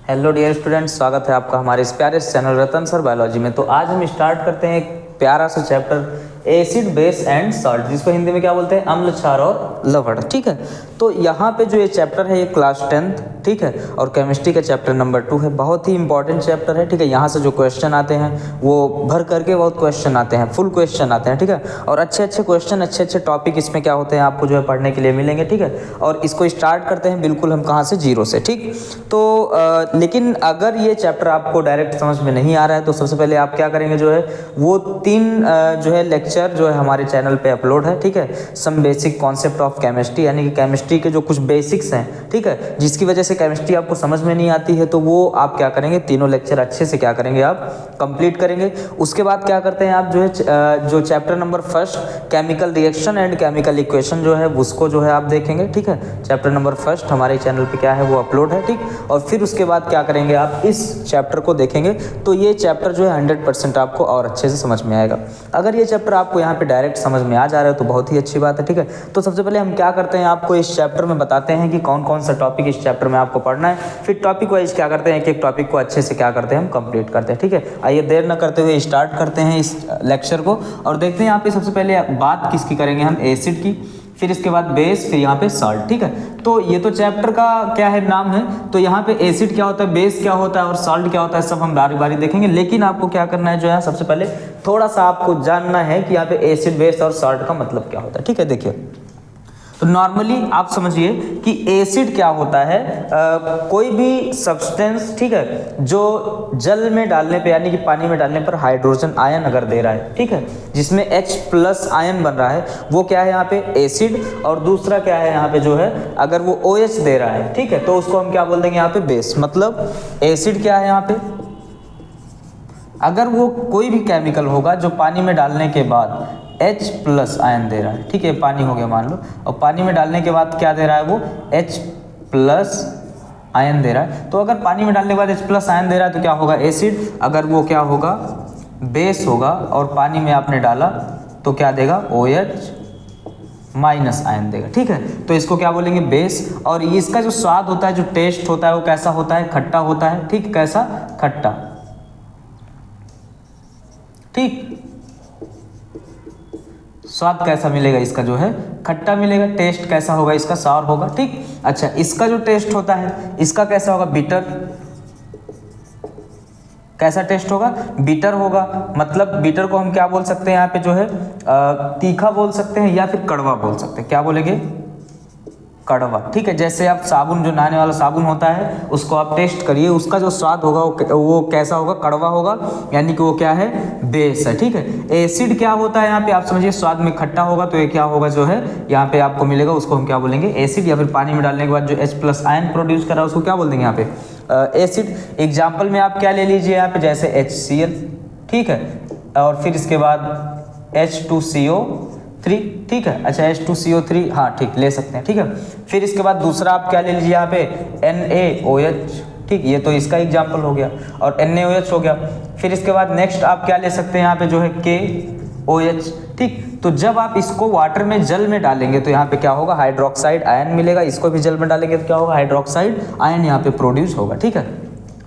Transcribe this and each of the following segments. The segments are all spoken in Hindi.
हेलो डियर स्टूडेंट्स, स्वागत है आपका हमारे इस प्यारे से चैनल रतन सर बायोलॉजी में। तो आज हम स्टार्ट करते हैं एक प्यारा सा chapter acid base and salt, जिसको हिंदी में क्या बोलते हैं, अम्ल क्षार और लवण। ठीक है, तो यहाँ पे जो ये चैप्टर है ये क्लास 10th, ठीक है, और केमिस्ट्री का चैप्टर नंबर 2 है। बहुत ही इंपॉर्टेंट चैप्टर है। ठीक है, यहाँ से जो क्वेश्चन आते हैं वो भर करके बहुत क्वेश्चन आते हैं, फुल क्वेश्चन आते हैं। ठीक है, और अच्छे अच्छे क्वेश्चन, अच्छे अच्छे टॉपिक इसमें क्या होते हैं आपको जो है पढ़ने के लिए मिलेंगे। ठीक है, और इसको स्टार्ट करते हैं बिल्कुल हम कहाँ से, जीरो से। ठीक, तो लेकिन अगर ये चैप्टर आपको डायरेक्ट समझ में नहीं आ रहा है तो सबसे पहले आप क्या करेंगे, जो है वो 3 जो है लेक्चर जो है हमारे चैनल पे अपलोड है। ठीक है, some basic concept of chemistry, यानी कि केमिस्ट्री के जो कुछ बेसिक्स हैं, ठीक है, जिसकी वजह से केमिस्ट्री आपको समझ में नहीं आती है, तो वो आप क्या करेंगे, तीनों लेक्चर अच्छे से क्या करेंगे, आप कंप्लीट करेंगे। उसके बाद क्या करते हैं आप, जो है जो chapter number 1 chemical reaction and chemical equation जो है उसको जो है आप देखेंगे। ठीक है, चैप्टर नंबर 1 हमारे चैनल पे क्या है वो अपलोड है। ठीक, और फिर उसके बाद क्या करेंगे, आप इस चैप्टर को देखेंगे तो ये चैप्टर जो है 100% आपको और अच्छे से समझ में आएगा। अगर ये चैप्टर आपको यहाँ पे डायरेक्ट समझ में आ जा रहा है तो बहुत ही अच्छी बात है। ठीक है, तो सबसे पहले हम क्या करते हैं, आपको इस चैप्टर में बताते हैं कि कौन कौन सा टॉपिक इस चैप्टर में आपको पढ़ना है। फिर टॉपिक वाइज क्या करते हैं, एक एक टॉपिक को अच्छे से क्या करते हैं, हम कंप्लीट करते हैं। ठीक है, आइए देर न करते हुए स्टार्ट करते हैं इस लेक्चर को और देखते हैं यहाँ पे सबसे पहले बात किसकी करेंगे, हम एसिड की, फिर इसके बाद बेस, फिर यहाँ पे सॉल्ट। ठीक है, तो ये तो चैप्टर का क्या है, नाम है, तो यहाँ पे एसिड क्या होता है, बेस क्या होता है और सॉल्ट क्या होता है, सब हम बारी बारी देखेंगे। लेकिन आपको क्या करना है, जो है सबसे पहले थोड़ा सा आपको जानना है कि यहाँ पे एसिड, बेस और सॉल्ट का मतलब क्या होता है। ठीक है, देखिए तो नॉर्मली आप समझिए कि एसिड क्या होता है, कोई भी सब्सटेंस, ठीक है, जो जल में डालने पे यानी कि पानी में डालने पर हाइड्रोजन आयन अगर दे रहा है, ठीक है, जिसमें H+ आयन बन रहा है, वो क्या है यहाँ पे एसिड। और दूसरा क्या है यहाँ पे, जो है अगर वो OH दे रहा है, ठीक है, तो उसको हम क्या बोल देंगे यहाँ पे, बेस। मतलब एसिड क्या है यहाँ पे, अगर वो कोई भी केमिकल होगा जो पानी में डालने के बाद H+ आयन दे रहा है, ठीक है, पानी हो गया मान लो, और पानी में डालने के बाद क्या दे रहा है, वो H+ आयन दे रहा है। तो अगर पानी में डालने के बाद H+ आयन दे रहा है तो क्या होगा, एसिड। अगर वो क्या होगा, बेस होगा, और पानी में आपने डाला तो क्या देगा, OH- आयन देगा। ठीक है, तो इसको क्या बोलेंगे, बेस। और इसका जो स्वाद होता है, जो टेस्ट होता है, वो कैसा होता है, खट्टा होता है। ठीक, कैसा, खट्टा। ठीक, स्वाद कैसा मिलेगा इसका, जो है खट्टा मिलेगा। टेस्ट कैसा होगा इसका, सावर होगा। ठीक, अच्छा, इसका जो टेस्ट होता है इसका कैसा होगा, बिटर। कैसा टेस्ट होगा, बिटर होगा। मतलब बिटर को हम क्या बोल सकते हैं यहाँ पे, जो है तीखा बोल सकते हैं या फिर कड़वा बोल सकते हैं। क्या बोलेंगे, कड़वा। ठीक है, जैसे आप साबुन, जो नहाने वाला साबुन होता है, उसको आप टेस्ट करिए, उसका जो स्वाद होगा वो कैसा होगा, कड़वा होगा, यानी कि वो क्या है, बेस है। ठीक है, एसिड क्या होता है यहाँ पे, आप समझिए स्वाद में खट्टा होगा, तो ये क्या होगा, जो है यहाँ पे आपको मिलेगा, उसको हम क्या बोलेंगे, एसिड। या फिर पानी में डालने के बाद जो H+ आयन प्रोड्यूस करा उसको क्या बोल देंगे यहाँ पे, एसिड। एग्जाम्पल में आप क्या ले लीजिए यहाँ पे, जैसे HCl, ठीक है, और फिर इसके बाद H2CO3, ठीक है, अच्छा H2CO3, हाँ ठीक, ले सकते हैं। ठीक है, फिर इसके बाद दूसरा आप क्या ले लीजिए यहाँ पे, NaOH, ठीक, ये तो इसका एग्जाम्पल हो गया, और NaOH हो गया। फिर इसके बाद नेक्स्ट आप क्या ले सकते हैं यहाँ पे, जो है KOH। ठीक, तो जब आप इसको वाटर में, जल में डालेंगे तो यहाँ पे क्या होगा, हाइड्रोक्साइड आयन मिलेगा। इसको भी जल में डालेंगे तो क्या होगा, हाइड्रोक्साइड आयन यहाँ पे प्रोड्यूस होगा। ठीक है,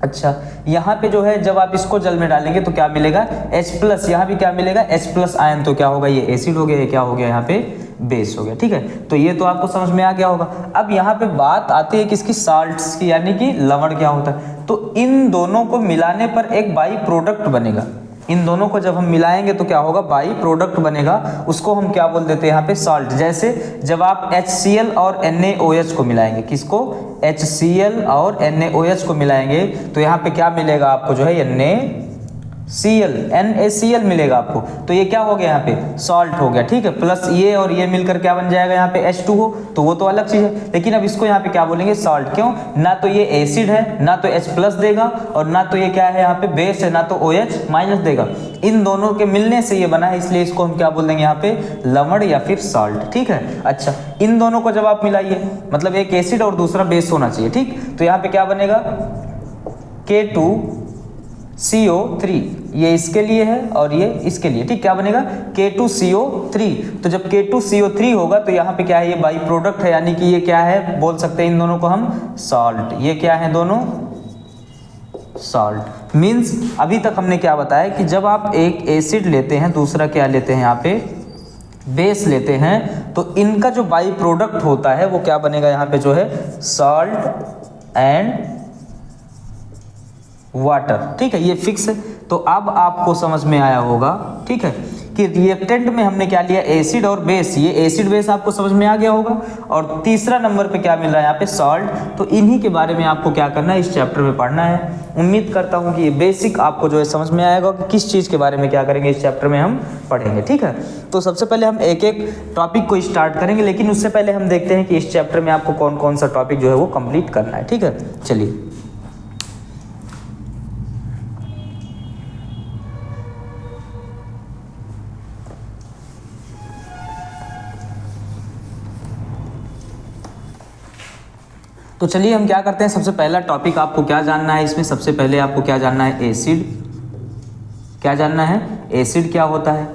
अच्छा, यहाँ पे जो है जब आप इसको जल में डालेंगे तो क्या मिलेगा, H+, यहाँ भी क्या मिलेगा, H+ आयन, तो क्या होगा, ये एसिड हो गया, ये क्या हो गया यहाँ पे, बेस हो गया। ठीक है, तो ये तो आपको समझ में आ गया होगा। अब यहाँ पे बात आती है किसकी, साल्ट्स की, यानी कि लवण क्या होता है। तो इन दोनों को मिलाने पर एक बाई प्रोडक्ट बनेगा। इन दोनों को जब हम मिलाएंगे तो क्या होगा, बाई प्रोडक्ट बनेगा, उसको हम क्या बोल देते हैं यहाँ पे, सॉल्ट। जैसे जब आप HCl और NaOH को मिलाएंगे, किसको, HCl और NaOH को मिलाएंगे तो यहाँ पे क्या मिलेगा आपको, जो है NaCl मिलेगा आपको। तो ये क्या हो गया, यहाँ पे सॉल्ट हो गया। ठीक है, प्लस ये और ये मिलकर क्या बन जाएगा यहाँ पे, H2O, तो वो तो अलग चीज है। लेकिन अब इसको यहाँ पे क्या बोलेंगे, सॉल्ट। क्यों, ना तो ये एसिड है, ना तो H+ देगा, और ना तो ये क्या है यहाँ पे, बेस है, ना तो OH- देगा। इन दोनों के मिलने से ये बना है, इसलिए इसको हम क्या बोल देंगे यहाँ पे, लवण या फिर सॉल्ट। ठीक है, अच्छा, इन दोनों को जब आप मिलाइए, मतलब एक एसिड और दूसरा बेस होना चाहिए। ठीक, तो यहाँ पे क्या बनेगा, K2CO3, ये इसके लिए है और ये इसके लिए। ठीक, क्या बनेगा, K2CO3। तो जब K2CO3 होगा तो यहाँ पे क्या है, ये बाई प्रोडक्ट है, यानी कि ये क्या है, बोल सकते हैं इन दोनों को हम सॉल्ट। ये क्या है, दोनों सॉल्ट। मीन्स अभी तक हमने क्या बताया कि जब आप एक एसिड लेते हैं, दूसरा क्या लेते हैं यहाँ पे बेस लेते हैं, तो इनका जो बाई प्रोडक्ट होता है वो क्या बनेगा यहाँ पे जो है सॉल्ट एंड वाटर। ठीक है, ये फिक्स है। तो अब आपको समझ में आया होगा, ठीक है, कि रिएक्टेंट में हमने क्या लिया एसिड और बेस, ये एसिड बेस आपको समझ में आ गया होगा। और तीसरा नंबर पे क्या मिल रहा है यहाँ पे सॉल्ट। तो इन्हीं के बारे में आपको क्या करना है, इस चैप्टर में पढ़ना है। उम्मीद करता हूँ कि ये बेसिक आपको जो है समझ में आएगा कि किस चीज़ के बारे में क्या करेंगे इस चैप्टर में हम पढ़ेंगे। ठीक है, तो सबसे पहले हम एक एक टॉपिक को स्टार्ट करेंगे, लेकिन उससे पहले हम देखते हैं कि इस चैप्टर में आपको कौन कौन सा टॉपिक जो है वो कंप्लीट करना है। ठीक है, चलिए। तो चलिए हम क्या करते हैं, सबसे पहला टॉपिक आपको क्या जानना है इसमें, सबसे पहले आपको क्या जानना है, एसिड। क्या जानना है, एसिड क्या होता है।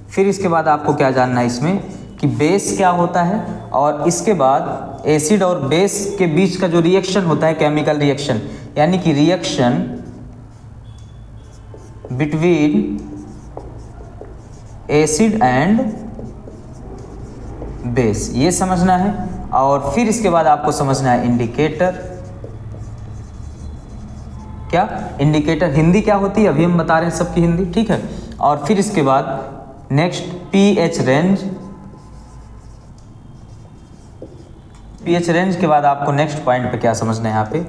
फिर इसके बाद आपको क्या जानना है इसमें कि बेस क्या होता है। और इसके बाद एसिड और बेस के बीच का जो रिएक्शन होता है, केमिकल रिएक्शन, यानी कि reaction between acid and base, ये समझना है। और फिर इसके बाद आपको समझना है इंडिकेटर। क्या इंडिकेटर हिंदी क्या होती है अभी हम बता रहे हैं सबकी हिंदी। ठीक है, और फिर इसके बाद next pH range. PH range के बाद आपको नेक्स्ट पॉइंट पे क्या समझना है यहाँ पे,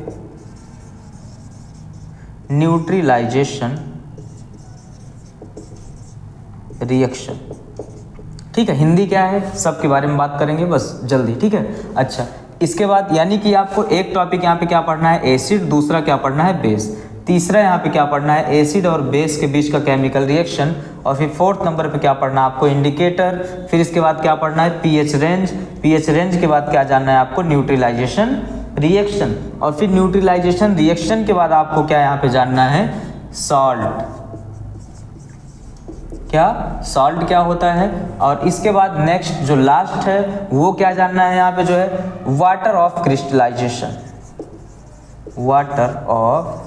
न्यूट्रलाइजेशन रिएक्शन। ठीक है, हिंदी क्या है सबके बारे में बात करेंगे बस जल्दी। ठीक है, अच्छा, इसके बाद यानी कि आपको एक टॉपिक यहाँ पे क्या पढ़ना है, एसिड, दूसरा क्या पढ़ना है, बेस, तीसरा यहाँ पे क्या पढ़ना है, एसिड और बेस के बीच का केमिकल रिएक्शन, और फिर फोर्थ नंबर पे क्या पढ़ना है आपको, इंडिकेटर। फिर इसके बाद क्या पढ़ना है, पीएच रेंज। पीएच रेंज के बाद क्या जानना है आपको, न्यूट्रलाइजेशन रिएक्शन। और फिर न्यूट्रलाइजेशन रिएक्शन के बाद आपको क्या यहाँ पे जानना है, सॉल्ट। क्या सॉल्ट क्या होता है। और इसके बाद नेक्स्ट जो लास्ट है वो क्या जानना है यहाँ पे जो है, water of crystallization. Water of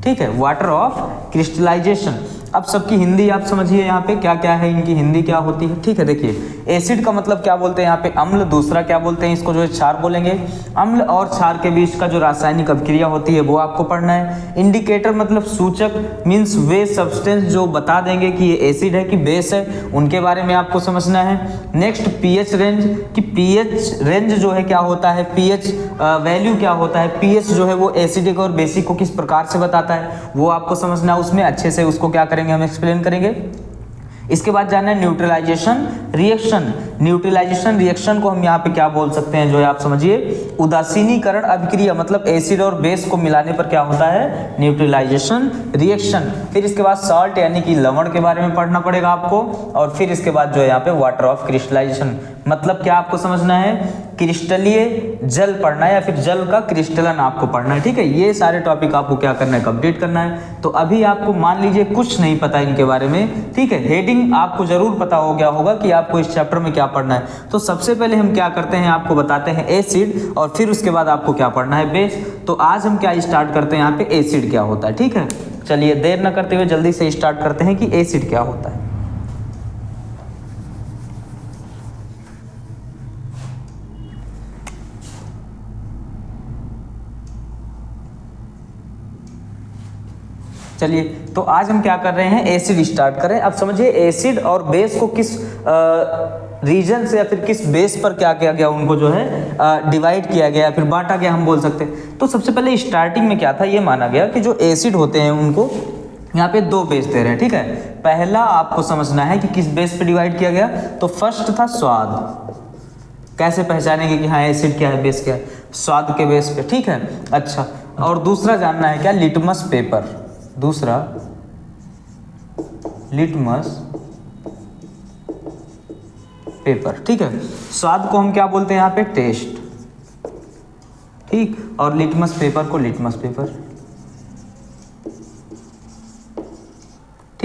ठीक है, वाटर ऑफ क्रिस्टलाइजेशन। अब सबकी हिंदी आप समझिए यहाँ पे क्या क्या है, इनकी हिंदी क्या होती है। ठीक है, देखिए एसिड का मतलब क्या बोलते हैं यहाँ पे, अम्ल। दूसरा क्या बोलते हैं इसको, जो है क्षार बोलेंगे। अम्ल और क्षार के बीच का जो रासायनिक अभिक्रिया होती है वो आपको पढ़ना है। इंडिकेटर मतलब सूचक, मीन्स वे सब्सटेंस जो बता देंगे कि ये एसिड है कि बेस है, उनके बारे में आपको समझना है। नेक्स्ट पीएच रेंज, कि पीएच रेंज जो है क्या होता है, पीएच वैल्यू क्या होता है, पीएच जो है वो एसिडिक और बेसिक को किस प्रकार से बताता है वो आपको समझना है। उसमें अच्छे से उसको क्या करेंगे, हम एक्सप्लेन करेंगे। इसके बाद जानना है न्यूट्रलाइजेशन रिएक्शन। न्यूट्रलाइजेशन रिएक्शन को हम यहाँ पे क्या बोल सकते हैं, जो है आप समझिए, उदासीनीकरण अभिक्रिया, मतलब एसिड और बेस को मिलाने पर क्या होता है, न्यूट्रलाइजेशन रिएक्शन। फिर इसके बाद सॉल्ट यानी कि लवण के बारे में पढ़ना पड़ेगा आपको। और फिर इसके बाद जो है यहाँ पे वाटर ऑफ क्रिस्टलाइजेशन, मतलब क्या आपको समझना है, क्रिस्टलीय जल पढ़ना है या फिर जल का क्रिस्टलन आपको पढ़ना है। ठीक है, ये सारे टॉपिक आपको क्या करना है, कंप्लीट करना है। तो अभी आपको मान लीजिए कुछ नहीं पता इनके बारे में, ठीक है, हेडिंग आपको जरूर पता हो गया होगा कि आपको इस चैप्टर में क्या पढ़ना है। तो सबसे पहले हम क्या करते हैं, आपको बताते हैं एसिड, और फिर उसके बाद आपको क्या पढ़ना है, बेस। तो आज हम क्या स्टार्ट करते हैं यहाँ पे, एसिड क्या होता है। ठीक है, चलिए देर न करते हुए जल्दी से स्टार्ट करते हैं कि एसिड क्या होता है। चलिए, तो आज हम क्या कर रहे हैं, एसिड स्टार्ट करें। अब समझिए एसिड और बेस को किस रीजन से या फिर किस बेस पर क्या किया गया, उनको जो है डिवाइड किया गया, फिर बांटा गया, हम बोल सकते हैं। तो सबसे पहले स्टार्टिंग में क्या था, ये माना गया कि जो एसिड होते हैं उनको यहाँ पे दो बेस दे रहे हैं। ठीक है, पहला आपको समझना है कि किस बेस पे डिवाइड किया गया। तो फर्स्ट था स्वाद, कैसे पहचानेंगे कि हाँ एसिड क्या है, बेस क्या है, स्वाद के बेस पे। ठीक है, अच्छा, और दूसरा जानना है क्या, लिटमस पेपर। दूसरा लिटमस पेपर। ठीक है, स्वाद को हम क्या बोलते हैं यहाँ पे, टेस्ट। ठीक, और लिटमस पेपर को लिटमस पेपर।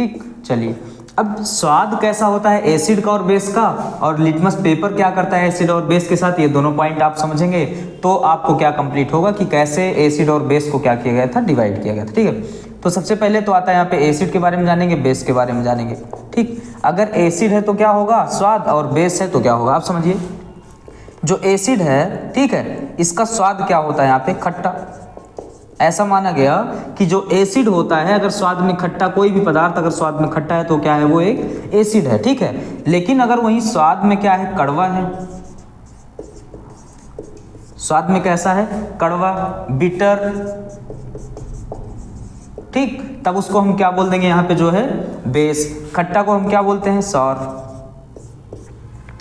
ठीक, चलिए अब स्वाद कैसा होता है एसिड का और बेस का, और लिटमस पेपर क्या करता है एसिड और बेस के साथ, ये दोनों पॉइंट आप समझेंगे तो आपको क्या कंप्लीट होगा कि कैसे एसिड और बेस को क्या किया गया था, डिवाइड किया गया था। ठीक है, तो सबसे पहले तो आता है यहाँ पे एसिड के बारे में जानेंगे, बेस के बारे में जानेंगे। ठीक, अगर एसिड है तो क्या होगा स्वाद, और बेस है तो क्या होगा, आप समझिए। जो एसिड है, ठीक है, इसका स्वाद क्या होता है यहाँ पे, खट्टा। ऐसा माना गया कि जो एसिड होता है अगर स्वाद में खट्टा, कोई भी पदार्थ अगर स्वाद में खट्टा है तो क्या है, वो एक एसिड है। ठीक है, लेकिन अगर वही स्वाद में क्या है, कड़वा है, स्वाद में कैसा है, कड़वा, बिटर, ठीक, तब उसको हम क्या बोल देंगे यहाँ पे जो है बेस। खट्टा को हम क्या बोलते हैं, सॉर।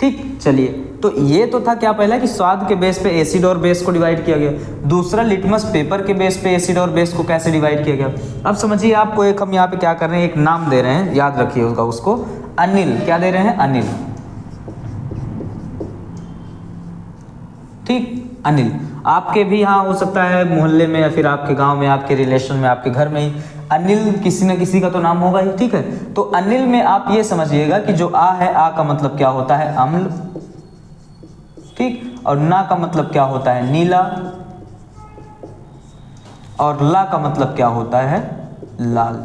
ठीक, चलिए, तो ये तो था क्या पहला कि स्वाद के बेस पे एसिड और बेस को डिवाइड किया गया। दूसरा, लिटमस पेपर के बेस पे एसिड और बेस को कैसे डिवाइड किया गया। अब समझिए, आपको एक हम यहाँ पे क्या कर रहे हैं, एक नाम दे रहे हैं, याद रखिए उसको, अनिल। क्या दे रहे हैं, अनिल। ठीक, अनिल। आपके भी यहाँ हो सकता है मोहल्ले में या फिर आपके गांव में, आपके रिलेशन में, आपके घर में ही अनिल किसी न किसी का तो नाम होगा ही। ठीक है, तो अनिल में आप ये समझिएगा कि जो आ है, आ का मतलब क्या होता है, अम्ल। ठीक, और ना का मतलब क्या होता है, नीला, और ला का मतलब क्या होता है, लाल।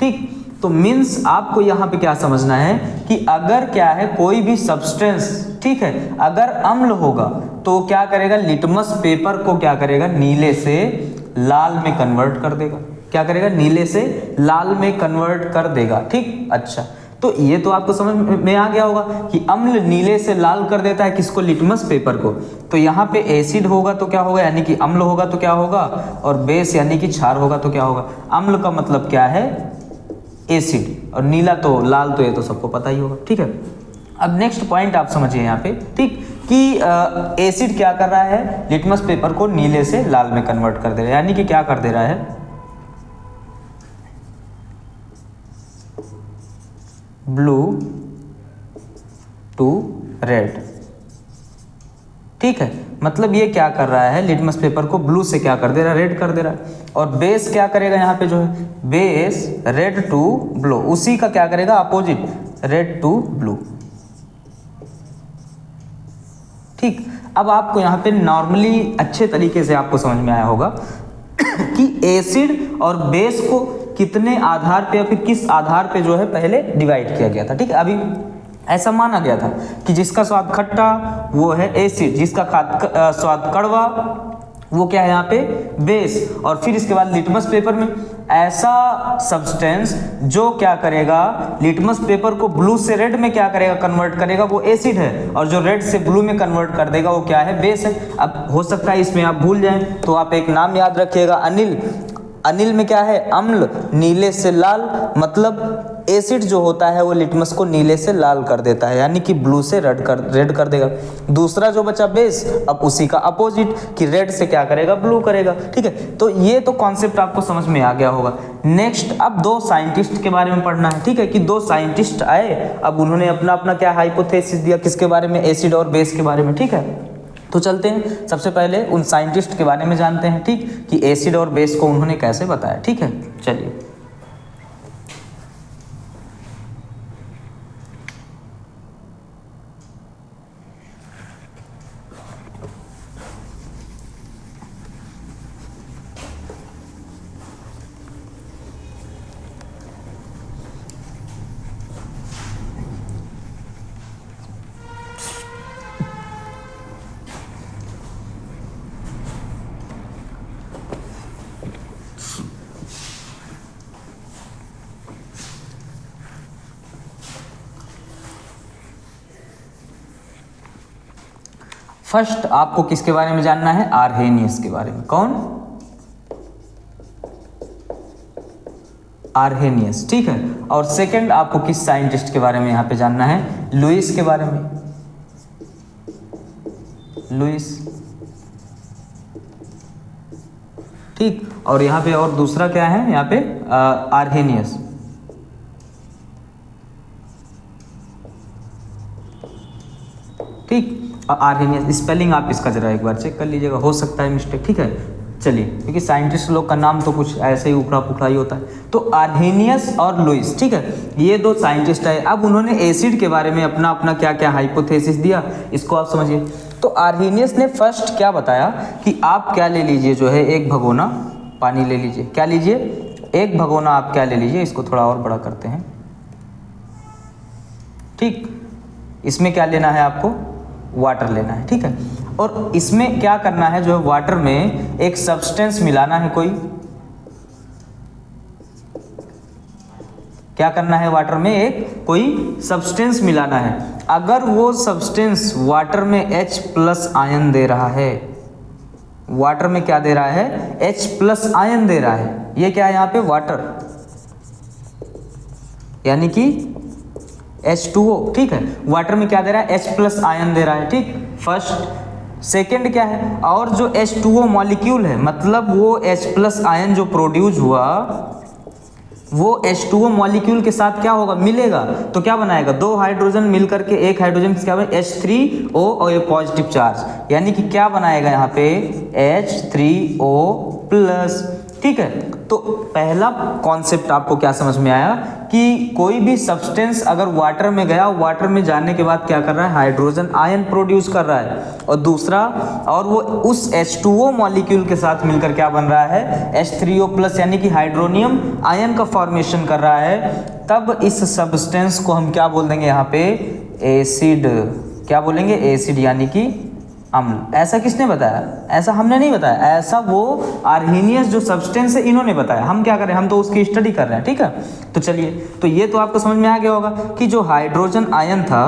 ठीक, तो मीन्स आपको यहाँ पे क्या समझना है कि अगर क्या है कोई भी सब्सटेंस, ठीक है, अगर अम्ल होगा तो क्या करेगा, लिटमस पेपर को क्या करेगा, नीले से लाल में कन्वर्ट कर देगा। क्या करेगा, नीले से लाल में कन्वर्ट कर देगा। ठीक, अच्छा, तो ये तो आपको समझ में आ गया होगा कि अम्ल नीले से लाल कर देता है किसको, लिटमस पेपर को। तो यहाँ पे एसिड होगा तो क्या होगा, यानी कि अम्ल होगा तो क्या होगा, और बेस यानी कि क्षार होगा तो क्या होगा। अम्ल का मतलब क्या है, एसिड, और नीला तो लाल, तो ये तो सबको पता ही होगा। ठीक है, अब नेक्स्ट पॉइंट आप समझिए यहाँ पे, ठीक, कि एसिड क्या कर रहा है, लिटमस पेपर को नीले से लाल में कन्वर्ट कर दे रहा है, यानी कि क्या कर दे रहा है, ब्लू टू रेड। ठीक है, मतलब ये क्या कर रहा है, लिटमस पेपर को ब्लू से क्या कर दे रहा है, रेड कर दे रहा है। और बेस क्या करेगा यहाँ पे जो है, बेस रेड टू ब्लू, उसी का क्या करेगा, अपोजिट, रेड टू ब्लू। ठीक, अब आपको यहाँ पे नॉर्मली अच्छे तरीके से आपको समझ में आया होगा कि एसिड और बेस को कितने आधार पे या फिर किस आधार पे जो है पहले डिवाइड किया गया था। ठीक है, अभी ऐसा माना गया था कि जिसका स्वाद खट्टा वो है एसिड, जिसका स्वाद कड़वा वो क्या है यहाँ पे, बेस। और फिर इसके बाद लिटमस पेपर में ऐसा सब्सटेंस जो क्या करेगा, लिटमस पेपर को ब्लू से रेड में क्या करेगा, कन्वर्ट करेगा, वो एसिड है, और जो रेड से ब्लू में कन्वर्ट कर देगा वो क्या है, बेस है। अब हो सकता है इसमें आप भूल जाएं, तो आप एक नाम याद रखिएगा, अनिल। अनिल में क्या है, अम्ल, नीले से लाल, मतलब एसिड जो होता है वो लिटमस को नीले से लाल कर देता है, यानी कि ब्लू से रेड कर देगा। दूसरा जो बचा बेस, अब उसी का अपोजिट कि रेड से क्या करेगा, ब्लू करेगा। ठीक है, तो ये तो कॉन्सेप्ट आपको समझ में आ गया होगा। नेक्स्ट, अब दो साइंटिस्ट के बारे में पढ़ना है। ठीक है, कि दो साइंटिस्ट आए, अब उन्होंने अपना अपना क्या हाइपोथेसिस दिया, किसके बारे में, एसिड और बेस के बारे में। ठीक है, तो चलते हैं, सबसे पहले उन साइंटिस्ट के बारे में जानते हैं। ठीक, कि एसिड और बेस को उन्होंने कैसे बताया। ठीक है, चलिए। फर्स्ट आपको किसके बारे में जानना है, आर्हेनियस के बारे में। कौन, आर्हेनियस। ठीक है, और सेकंड आपको किस साइंटिस्ट के बारे में यहाँ पे जानना है, लुईस के बारे में, लुईस। ठीक, और यहाँ पे और दूसरा क्या है, यहाँ पे आर्हेनियस। ठीक, आर्हेनियस स्पेलिंग आप इसका जरा एक बार चेक कर लीजिएगा, हो सकता है मिस्टेक। ठीक है, चलिए, क्योंकि साइंटिस्ट लोग का नाम तो कुछ ऐसे ही उखड़ा पुखड़ा ही होता है। तो आर्हेनियस और लुईस, ठीक है, ये दो साइंटिस्ट है। अब उन्होंने एसिड के बारे में अपना अपना क्या क्या हाइपोथेसिस दिया, इसको आप समझिए। तो आर्हेनियस ने फर्स्ट क्या बताया कि आप क्या ले लीजिए, जो है एक भगोना पानी ले लीजिए। क्या लीजिए? एक भगोना आप क्या ले लीजिए, इसको थोड़ा और बड़ा करते हैं, ठीक। इसमें क्या लेना है आपको? वाटर लेना है, ठीक है। और इसमें क्या करना है, जो है वाटर में एक सब्सटेंस मिलाना है। कोई क्या करना है? वाटर में एक कोई सब्सटेंस मिलाना है। अगर वो सब्सटेंस वाटर में H+ आयन दे रहा है, वाटर में क्या दे रहा है? H+ आयन दे रहा है। ये क्या है यहाँ पे? वाटर, यानी कि H2O, ठीक है। वाटर में क्या दे रहा है? H+ आयन दे रहा है, ठीक। फर्स्ट। सेकेंड क्या है? और जो H2O मॉलिक्यूल है, मतलब वो H+ आयन जो प्रोड्यूस हुआ, वो H2O मॉलिक्यूल के साथ क्या होगा? मिलेगा। तो क्या बनाएगा? दो हाइड्रोजन मिलकर के एक हाइड्रोजन क्या बने? H3O और ये पॉजिटिव चार्ज, यानी कि क्या बनाएगा यहाँ पे? H3O+, ठीक है। तो पहला कॉन्सेप्ट आपको क्या समझ में आया कि कोई भी सब्सटेंस अगर वाटर में गया, वाटर में जाने के बाद क्या कर रहा है? हाइड्रोजन आयन प्रोड्यूस कर रहा है। और दूसरा, और वो उस H2O मॉलिक्यूल के साथ मिलकर क्या बन रहा है? H3O+, यानी कि हाइड्रोनियम आयन का फॉर्मेशन कर रहा है। तब इस सब्सटेंस को हम क्या बोल देंगे यहाँ पे? एसिड। क्या बोलेंगे? एसिड, यानी कि अम्ल। ऐसा किसने बताया? ऐसा हमने नहीं बताया, ऐसा वो आर्हेनियस जो सब्सटेंस है इन्होंने बताया। हम क्या करें? हम तो उसकी स्टडी कर रहे हैं, ठीक है। तो चलिए, तो ये तो आपको समझ में आ गया होगा कि जो हाइड्रोजन आयन था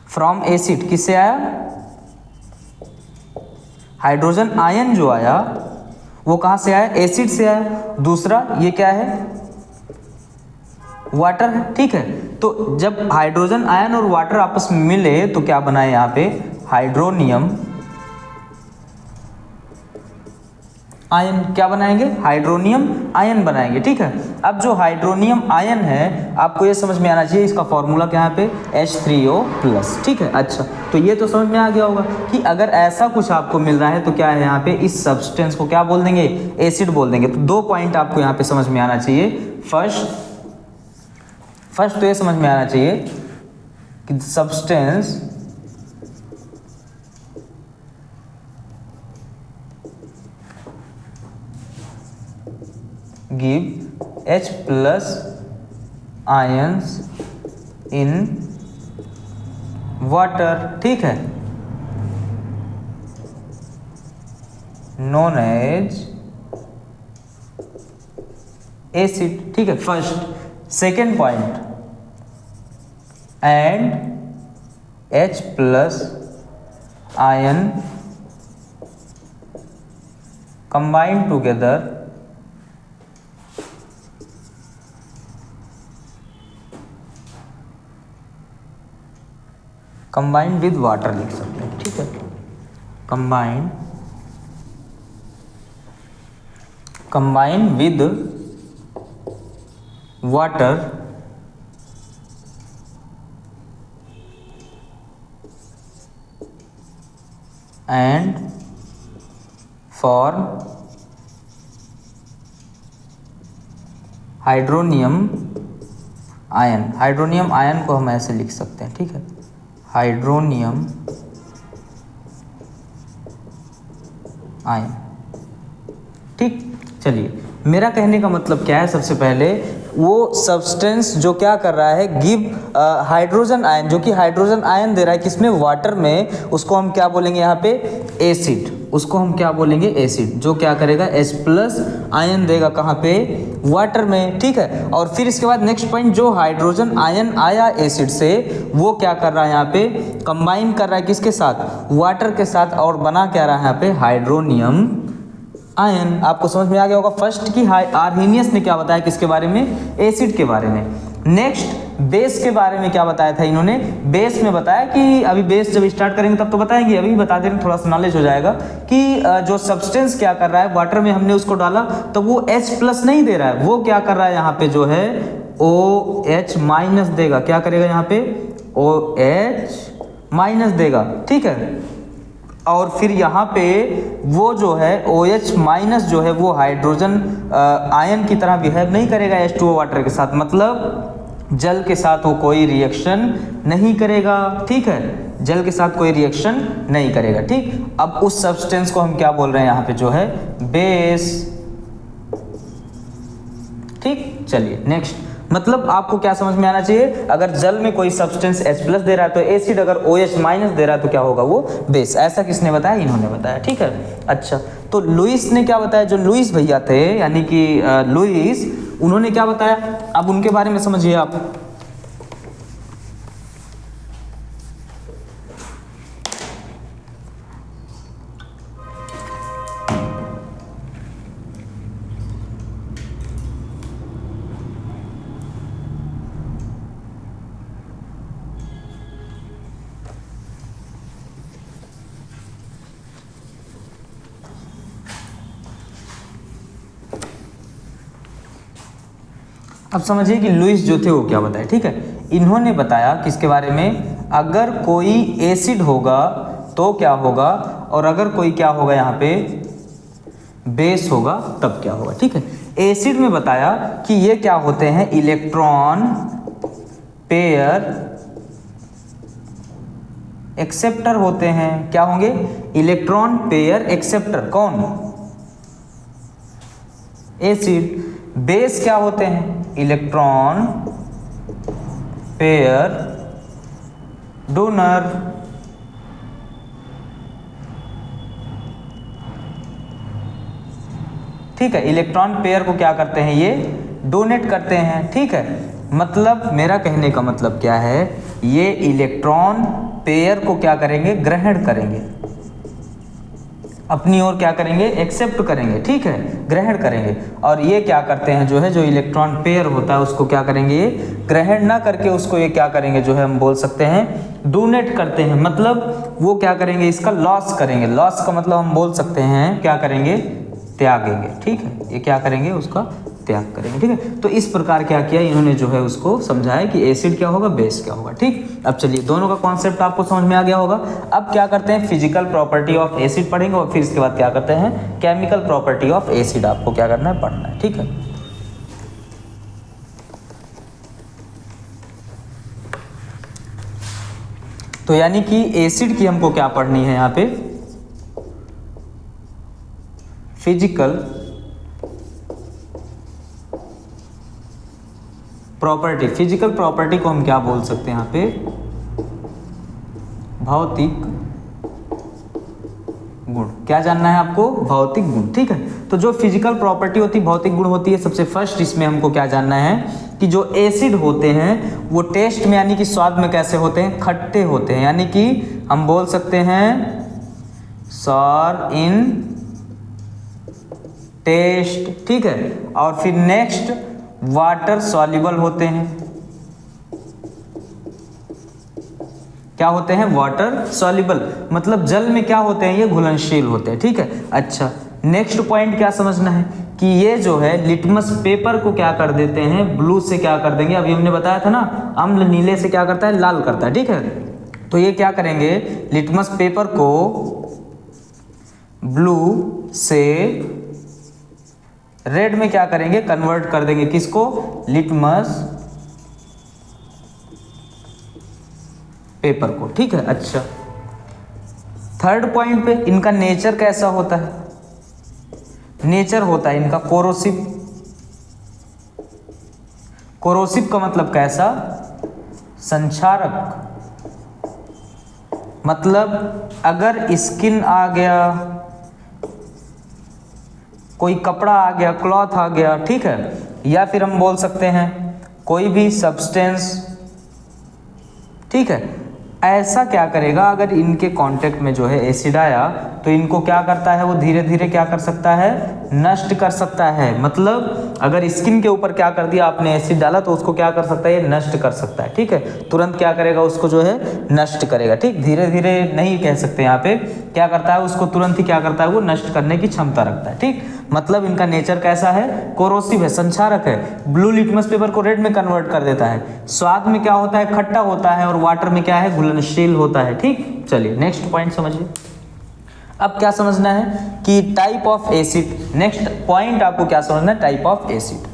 फ्रॉम एसिड, किससे आया? हाइड्रोजन आयन जो आया वो कहाँ से आया? एसिड से आया। दूसरा, ये क्या है? वाटर है, ठीक है। तो जब हाइड्रोजन आयन और वाटर आपस में मिले तो क्या बना है यहाँ पे? Hydronium ion. क्या बनाएंगे? हाइड्रोनियम आयन बनाएंगे, ठीक है। अब जो हाइड्रोनियम आयन है, आपको ये समझ में आना चाहिए, इसका फॉर्मूला क्या है पे? H3O+, ठीक है। अच्छा, तो ये तो समझ में आ गया होगा कि अगर ऐसा कुछ आपको मिल रहा है तो क्या है यहाँ पे? इस सब्सटेंस को क्या बोल देंगे? एसिड बोल देंगे। तो दो पॉइंट आपको यहाँ पे समझ में आना चाहिए। फर्स्ट तो ये समझ में आना चाहिए कि substance give H+ ions in water, ठीक है, नोन एज एसिड, ठीक है। First. Second point, and H+ ion combine together combine with water लिख सकते हैं, ठीक है। Combine with water and form hydronium ion. Hydronium ion को हम ऐसे लिख सकते हैं, ठीक है, हाइड्रोनियम आयन, ठीक। चलिए, मेरा कहने का मतलब क्या है? सबसे पहले वो सब्सटेंस जो क्या कर रहा है? गिव हाइड्रोजन आयन, जो कि हाइड्रोजन आयन दे रहा है किसमें? वाटर में। उसको हम क्या बोलेंगे यहाँ पे? एसिड। उसको हम क्या बोलेंगे? एसिड। जो क्या करेगा? H+ आयन देगा कहाँ पे? वाटर में, ठीक है। और फिर इसके बाद नेक्स्ट पॉइंट, जो हाइड्रोजन आयन आया एसिड से, वो क्या कर रहा है यहाँ पे? कंबाइन कर रहा है किसके साथ? वाटर के साथ। और बना क्या रहा है यहाँ पे? Hydronium ion. आपको समझ में आ गया होगा फर्स्ट की आर्हेनियस ने क्या बताया किसके बारे में? एसिड के बारे में। नेक्स्ट, बेस के बारे में क्या बताया था इन्होंने? बेस में बताया कि अभी बेस जब स्टार्ट करेंगे तब तो बताएंगे, अभी बता दें थोड़ा सा नॉलेज हो जाएगा कि जो सब्सटेंस क्या कर रहा है, वाटर में हमने उसको डाला तो वो H+ नहीं दे रहा है, वो क्या कर रहा है यहाँ पे? जो है OH- देगा। क्या करेगा यहाँ पे? OH- देगा, ठीक है। और फिर यहाँ पे वो जो है OH माइनस जो है वो हाइड्रोजन आयन की तरह बिहेव नहीं करेगा H2O वाटर के साथ, मतलब जल के साथ वो कोई रिएक्शन नहीं करेगा, ठीक है, जल के साथ कोई रिएक्शन नहीं करेगा, ठीक। अब उस सब्सटेंस को हम क्या बोल रहे हैं यहाँ पे जो है बेस, ठीक। चलिए नेक्स्ट, मतलब आपको क्या समझ में आना चाहिए, अगर जल में कोई सब्सटेंस H+ दे रहा है तो एसिड अगर OH माइनस दे रहा है तो क्या होगा, वो बेस। ऐसा किसने बताया, इन्होंने बताया, ठीक है। अच्छा, तो लुईस ने क्या बताया, जो लुईस भैया थे यानी कि लुईस, उन्होंने क्या बताया, अब उनके बारे में समझिए आप। अब समझिए कि लुईस जो थे वो क्या बताए, ठीक है। इन्होंने बताया किसके बारे में, अगर कोई एसिड होगा तो क्या होगा, और अगर कोई क्या होगा यहाँ पे बेस होगा तब क्या होगा, ठीक है। एसिड में बताया कि ये क्या होते हैं, इलेक्ट्रॉन पेयर एक्सेप्टर होते हैं, क्या होंगे, इलेक्ट्रॉन पेयर एक्सेप्टर, कौन, एसिड। बेस क्या होते हैं, इलेक्ट्रॉन पेयर डोनर, ठीक है। इलेक्ट्रॉन पेयर को क्या करते हैं, ये डोनेट करते हैं, ठीक है। मतलब मेरा कहने का मतलब क्या है, ये इलेक्ट्रॉन पेयर को क्या करेंगे, ग्रहण करेंगे, अपनी ओर क्या करेंगे, एक्सेप्ट करेंगे, ठीक है, ग्रहण करेंगे। और ये क्या करते हैं, जो है जो इलेक्ट्रॉन पेयर होता है उसको क्या करेंगे, ये ग्रहण ना करके उसको ये क्या करेंगे, जो है हम बोल सकते हैं डोनेट करते हैं, मतलब वो क्या करेंगे, इसका लॉस करेंगे। लॉस का मतलब हम बोल सकते हैं क्या करेंगे, त्यागेंगे, ठीक है। ये क्या करेंगे, उसका त्याग करेंगे, ठीक है। तो इस प्रकार क्या किया इन्होंने, जो है उसको समझाया कि एसिड क्या होगा, बेस क्या होगा, ठीक। अब चलिए दोनों का कॉन्सेप्ट आपको समझ में आ गया होगा। अब क्या करते हैं, फिजिकल प्रॉपर्टी ऑफ एसिड पढ़ेंगे और फिर इसके बाद क्या करते हैं, केमिकल प्रॉपर्टी ऑफ एसिड आपको क्या करना है, पढ़ना है, ठीक है। तो यानी कि एसिड की हमको क्या पढ़नी है यहाँ पे, फिजिकल प्रॉपर्टी। फिजिकल प्रॉपर्टी को हम क्या बोल सकते हैं यहाँ पे, भौतिक गुण। क्या जानना है आपको, भौतिक गुण, ठीक है। तो जो फिजिकल प्रॉपर्टी होती है, भौतिक गुण होती है, सबसे फर्स्ट इसमें हमको क्या जानना है कि जो एसिड होते हैं वो टेस्ट में यानी कि स्वाद में कैसे होते हैं, खट्टे होते हैं, यानी कि हम बोल सकते हैं सॉर इन टेस्ट, ठीक है। और फिर नेक्स्ट वाटर सॉल्युबल होते हैं, क्या होते हैं, वाटर सॉल्युबल, मतलब जल में क्या होते हैं, ये घुलनशील होते हैं, ठीक है। अच्छा, नेक्स्ट पॉइंट क्या समझना है कि ये जो है लिटमस पेपर को क्या कर देते हैं, ब्लू से क्या कर देंगे, अभी हमने बताया था ना, अम्ल नीले से क्या करता है, लाल करता है, ठीक है। तो ये क्या करेंगे, लिटमस पेपर को ब्लू से रेड में क्या करेंगे, कन्वर्ट कर देंगे, किसको, लिटमस पेपर को, ठीक है। अच्छा, थर्ड पॉइंट पे इनका नेचर कैसा होता है, नेचर होता है इनका कोरोसिव। कोरोसिव का मतलब कैसा, संक्षारक, मतलब अगर स्किन आ गया, कोई कपड़ा आ गया, क्लॉथ आ गया, ठीक है, या फिर हम बोल सकते हैं कोई भी सब्सटेंस, ठीक है, ऐसा क्या करेगा, अगर इनके कांटेक्ट में जो है एसिड आया तो इनको क्या करता है, वो धीरे धीरे क्या कर सकता है, नष्ट कर सकता है। मतलब अगर स्किन के ऊपर क्या कर दिया आपने, एसिड डाला, तो उसको क्या कर सकता है, ये नष्ट कर सकता है, ठीक है। तुरंत क्या करेगा, उसको जो है नष्ट करेगा, ठीक। धीरे धीरे नहीं कह सकते, यहाँ पे क्या करता है, उसको तुरंत ही क्या करता है, वो नष्ट करने की क्षमता रखता है, ठीक। मतलब इनका नेचर कैसा है, कोरोसिव है, संक्षारक है। ब्लू लिटमस पेपर को रेड में कन्वर्ट कर देता है। स्वाद में क्या होता है, खट्टा होता है, और वाटर में क्या है, घुलनशील होता है, ठीक। चलिए नेक्स्ट पॉइंट समझिए। अब क्या समझना है कि type of acid, next point आपको क्या समझना है, type of acid.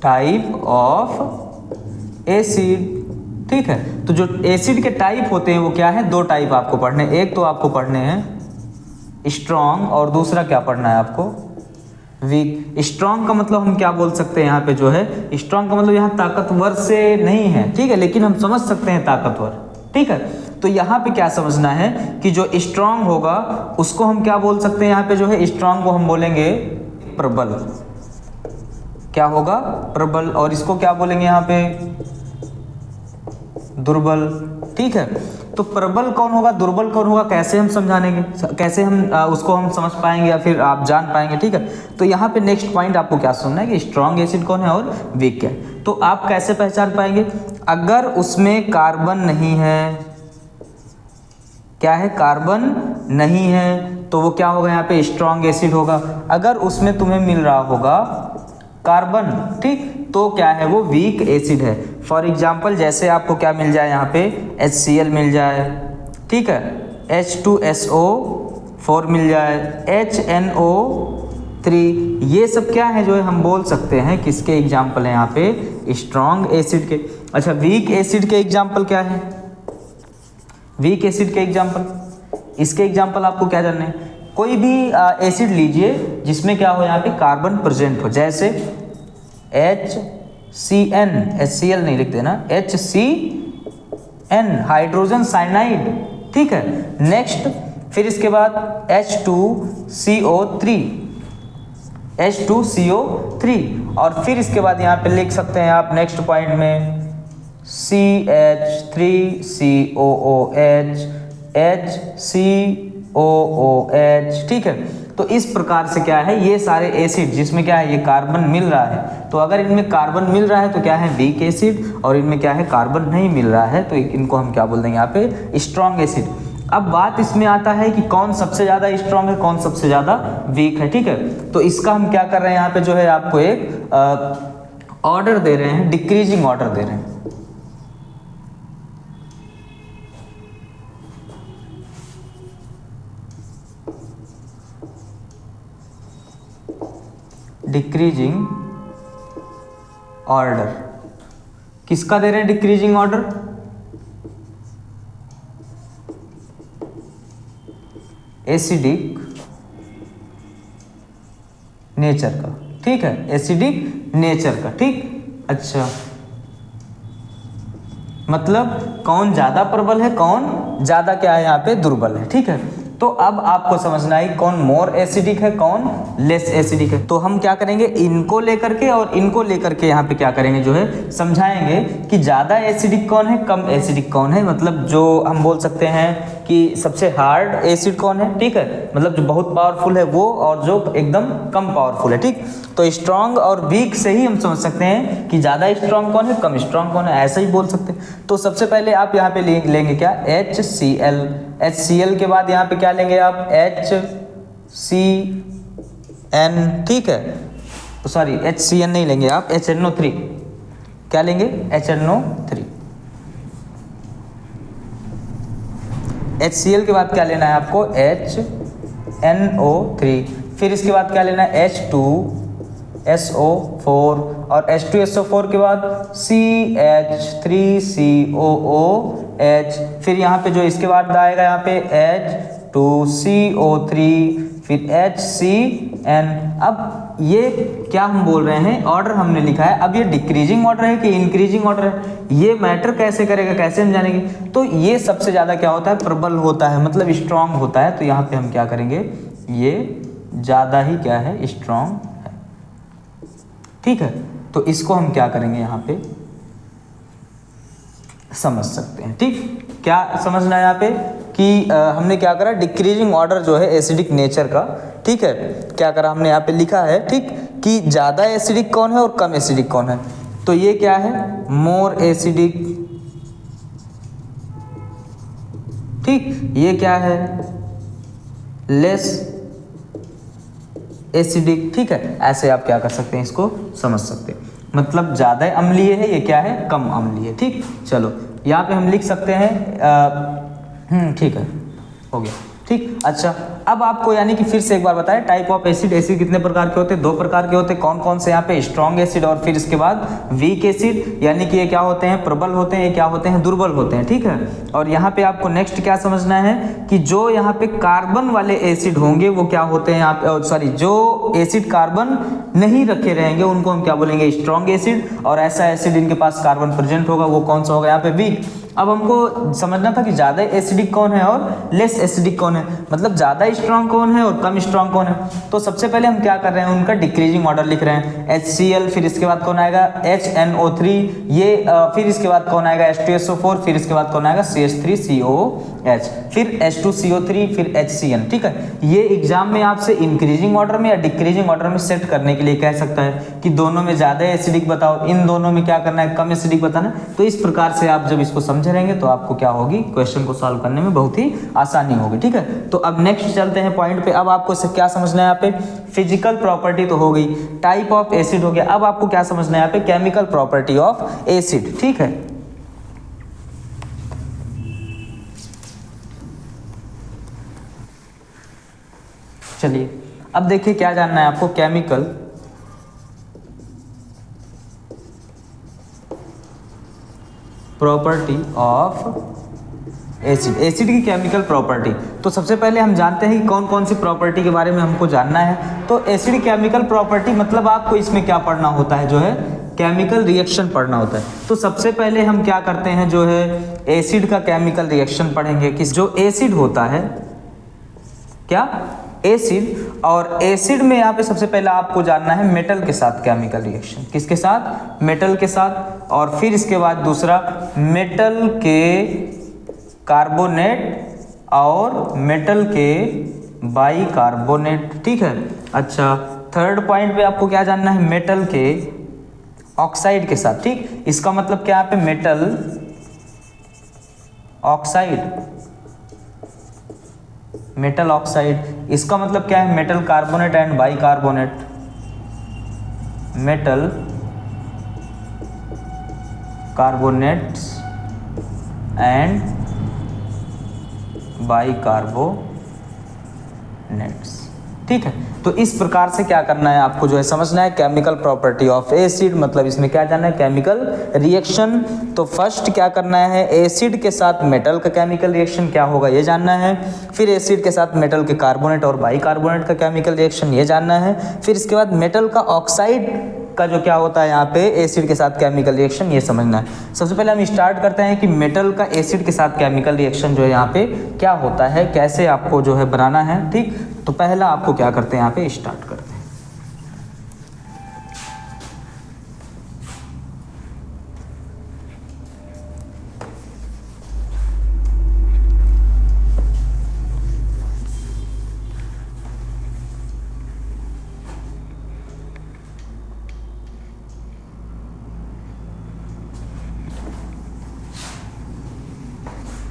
Type of acid, ठीक है। तो जो एसिड के टाइप होते हैं वो क्या है, दो टाइप आपको पढ़ने, एक तो आपको पढ़ने हैं स्ट्रॉन्ग और दूसरा क्या पढ़ना है आपको, वीक। स्ट्रॉन्ग का मतलब हम क्या बोल सकते हैं यहाँ पे जो है, स्ट्रॉन्ग का मतलब यहाँ ताकतवर से नहीं है, ठीक है, लेकिन हम समझ सकते हैं ताकतवर, ठीक है। तो यहाँ पे क्या समझना है कि जो स्ट्रॉन्ग होगा उसको हम क्या बोल सकते हैं, यहाँ पे जो है स्ट्रॉन्ग को हम बोलेंगे प्रबल, क्या होगा, प्रबल। और इसको क्या बोलेंगे यहाँ पे, दुर्बल, ठीक है। तो प्रबल कौन होगा, दुर्बल कौन होगा, कैसे हम समझानेंगे, कैसे हम उसको हम समझ पाएंगे या फिर आप जान पाएंगे, ठीक है। तो यहाँ पे नेक्स्ट पॉइंट आपको क्या सुनना है कि स्ट्रॉन्ग एसिड कौन है और वीक क्या है। तो आप कैसे पहचान पाएंगे, अगर उसमें कार्बन नहीं है, क्या है, कार्बन नहीं है, तो वो क्या होगा, यहाँ पे स्ट्रॉन्ग एसिड होगा। अगर उसमें तुम्हें मिल रहा होगा कार्बन, ठीक, तो क्या है, वो वीक एसिड है। फॉर एग्जाम्पल जैसे आपको क्या मिल जाए, यहाँ पे HCl मिल जाए, ठीक है, H2SO4 मिल जाए, HNO3, ये सब क्या है जो है हम बोल सकते हैं किसके एग्जाम्पल है यहाँ पे, स्ट्रॉन्ग एसिड के। अच्छा, वीक एसिड के एग्जाम्पल क्या है, वीक एसिड के एग्जाम्पल, इसके एग्जाम्पल आपको क्या जानना है, कोई भी एसिड लीजिए जिसमें क्या हो, यहाँ पे कार्बन प्रेजेंट हो, जैसे HCN, HCl नहीं लिखते ना, HCN हाइड्रोजन साइनाइड, ठीक है। नेक्स्ट फिर इसके बाद H2CO3, H2CO3, और फिर इसके बाद यहाँ पे लिख सकते हैं आप नेक्स्ट पॉइंट में CH3COOH, HCOOH, ठीक है। तो इस प्रकार से क्या है, ये सारे एसिड जिसमें क्या है, ये कार्बन मिल रहा है, तो अगर इनमें कार्बन मिल रहा है तो क्या है, वीक एसिड, और इनमें क्या है, कार्बन नहीं मिल रहा है, तो इनको हम क्या बोल देंगे यहाँ पे, स्ट्रॉन्ग एसिड। अब बात इसमें आता है कि कौन सबसे ज़्यादा स्ट्रॉन्ग है, कौन सबसे ज़्यादा वीक है, ठीक है। तो इसका हम क्या कर रहे हैं, यहाँ पे जो है आपको एक ऑर्डर दे रहे हैं, डिक्रीजिंग ऑर्डर दे रहे हैं। डिक्रीजिंग ऑर्डर किसका दे रहे हैं, डिक्रीजिंग ऑर्डर, एसिडिक नेचर का, ठीक है, एसिडिक नेचर का, ठीक। अच्छा, मतलब कौन ज्यादा प्रबल है, कौन ज्यादा क्या है यहाँ पे दुर्बल है, ठीक है। तो अब आपको समझना है कौन मोर एसिडिक है, कौन लेस एसिडिक है। तो हम क्या करेंगे, इनको लेकर के और इनको लेकर के यहाँ पे क्या करेंगे जो है समझाएंगे कि ज़्यादा एसिडिक कौन है, कम एसिडिक कौन है, मतलब जो हम बोल सकते हैं कि सबसे हार्ड एसिड कौन है, ठीक है, मतलब जो बहुत पावरफुल है वो, और जो एकदम कम पावरफुल है, ठीक। तो स्ट्रॉन्ग और वीक से ही हम समझ सकते हैं कि ज़्यादा स्ट्रॉन्ग कौन है, कम स्ट्रॉन्ग कौन है, ऐसा ही बोल सकते हैं। तो सबसे पहले आप यहाँ पे लेंगे क्या, HCl, HCl के बाद यहाँ पे क्या लेंगे आप, HCN, ठीक है, तो सॉरी HCN नहीं लेंगे आप, HNO3, क्या लेंगे, HNO3। HCl के बाद क्या लेना है आपको, HNO3, फिर इसके बाद क्या लेना है, H2SO4, और H2SO4 के बाद CH3COOH, फिर यहाँ पे जो इसके बाद आएगा यहाँ पे H2CO3, फिर HCN। अब ये क्या हम बोल रहे हैं, ऑर्डर हमने लिखा है, अब ये डिक्रीजिंग ऑर्डर है कि इंक्रीजिंग ऑर्डर है, ये मैटर कैसे करेगा, कैसे हम जानेंगे। तो ये सबसे ज़्यादा क्या होता है, प्रबल होता है, मतलब स्ट्रांग होता है। तो यहाँ पे हम क्या करेंगे, ये ज़्यादा ही क्या है, स्ट्रांग है, ठीक है। तो इसको हम क्या करेंगे, यहाँ पे समझ सकते हैं, ठीक। क्या समझना है यहाँ पे कि हमने क्या करा, डिक्रीजिंग ऑर्डर जो है एसिडिक नेचर का, ठीक है, क्या करा हमने यहाँ पे लिखा है, ठीक, कि ज़्यादा एसिडिक कौन है और कम एसिडिक कौन है। तो ये क्या है, मोर एसिडिक, ठीक। ये क्या है, लेस एसिडिक, ठीक है। ऐसे आप क्या कर सकते हैं, इसको समझ सकते हैं। मतलब ज़्यादा अम्लीय है, ये क्या है, कम अम्लीय, ठीक। चलो यहाँ पे हम लिख सकते हैं, ठीक है, हो गया, ठीक। अच्छा, अब आपको यानी कि फिर से एक बार बताएं, टाइप ऑफ एसिड, एसिड कितने प्रकार के होते हैं, 2 प्रकार के होते हैं। कौन कौन से, यहाँ पे स्ट्रॉन्ग एसिड और फिर इसके बाद वीक एसिड, यानी कि ये क्या होते हैं, प्रबल होते हैं, ये क्या होते हैं, दुर्बल होते हैं, ठीक है। और यहाँ पे आपको नेक्स्ट क्या समझना है कि जो यहाँ पे कार्बन वाले एसिड होंगे वो क्या होते हैं, यहाँ पे सॉरी, जो एसिड कार्बन नहीं रखे रहेंगे उनको हम क्या बोलेंगे, स्ट्रॉन्ग एसिड। और ऐसा एसिड इनके पास कार्बन प्रेजेंट होगा वो कौन सा होगा, यहाँ पे वीक। अब हमको समझना था कि ज़्यादा एसिडिक कौन है और लेस एसिडिक कौन है, मतलब ज़्यादा स्ट्रॉन्ग कौन है और कम स्ट्रॉन्ग कौन है। तो सबसे पहले हम क्या कर रहे हैं, उनका डिक्रीजिंग ऑर्डर लिख रहे हैं। HCl, फिर इसके बाद कौन आएगा, HNO3, ये फिर इसके बाद कौन आएगा, H2SO4, फिर इसके बाद कौन आएगा, CH3COH, फिर H2CO3, फिर HCN, ठीक है। ये एग्जाम में आपसे इंक्रीजिंग ऑर्डर में या डिक्रीजिंग ऑर्डर में सेट करने के लिए कह सकता है कि दोनों में ज़्यादा एसिडिक बताओ, इन दोनों में क्या करना है, कम एसिडिक बताना। तो इस प्रकार से आप जब इसको समझ रहेंगे तो आपको क्या होगी, क्वेश्चन को सॉल्व करने में बहुत ही आसानी होगी, ठीक है। तो अब नेक्स्ट चलते हैं पॉइंट पे। अब आपको क्या समझना है, यहाँ पे फिजिकल प्रॉपर्टी तो हो गई, टाइप ऑफ एसिड हो गया। अब आपको क्या समझना है, यहाँ पे केमिकल प्रॉपर्टी ऑफ एसिड, ठीक है। चलिए अब देखिए क्या जानना है आपको, chemical property of acid, acid की केमिकल प्रॉपर्टी। तो सबसे पहले हम जानते हैं कि कौन कौन सी प्रॉपर्टी के बारे में हमको जानना है। तो एसिड केमिकल प्रॉपर्टी मतलब आपको इसमें क्या पढ़ना होता है, जो है केमिकल रिएक्शन पढ़ना होता है। तो सबसे पहले हम क्या करते हैं, जो है एसिड का केमिकल रिएक्शन पढ़ेंगे कि जो एसिड होता है, क्या एसिड, और एसिड में यहाँ पे सबसे पहले आपको जानना है मेटल के साथ केमिकल रिएक्शन, किसके साथ, मेटल के साथ। और फिर इसके बाद दूसरा मेटल के कार्बोनेट और मेटल के बाइकार्बोनेट, ठीक है। अच्छा, थर्ड पॉइंट पे आपको क्या जानना है, मेटल के ऑक्साइड के साथ, ठीक। इसका मतलब क्या, यहाँ पे मेटल ऑक्साइड, मेटल ऑक्साइड, इसका मतलब क्या है, metal carbonate and bicarbonate, metal carbonates and bicarbonates, ठीक है। तो इस प्रकार से क्या करना है आपको, जो है समझना है केमिकल प्रॉपर्टी ऑफ एसिड, मतलब इसमें क्या जानना है, केमिकल रिएक्शन। तो फर्स्ट क्या करना है, एसिड के साथ मेटल का केमिकल रिएक्शन क्या होगा ये जानना है। फिर एसिड के साथ मेटल के कार्बोनेट और बाइकार्बोनेट का केमिकल रिएक्शन ये जानना है। फिर इसके बाद मेटल का ऑक्साइड का जो क्या होता है यहाँ पे एसिड के साथ केमिकल रिएक्शन, ये समझना है। सबसे पहले हम स्टार्ट करते हैं कि मेटल का एसिड के साथ केमिकल रिएक्शन जो है यहाँ पे क्या होता है, कैसे आपको जो है बनाना है, ठीक। तो पहला आपको क्या करते हैं, यहाँ पे स्टार्ट करते हैं।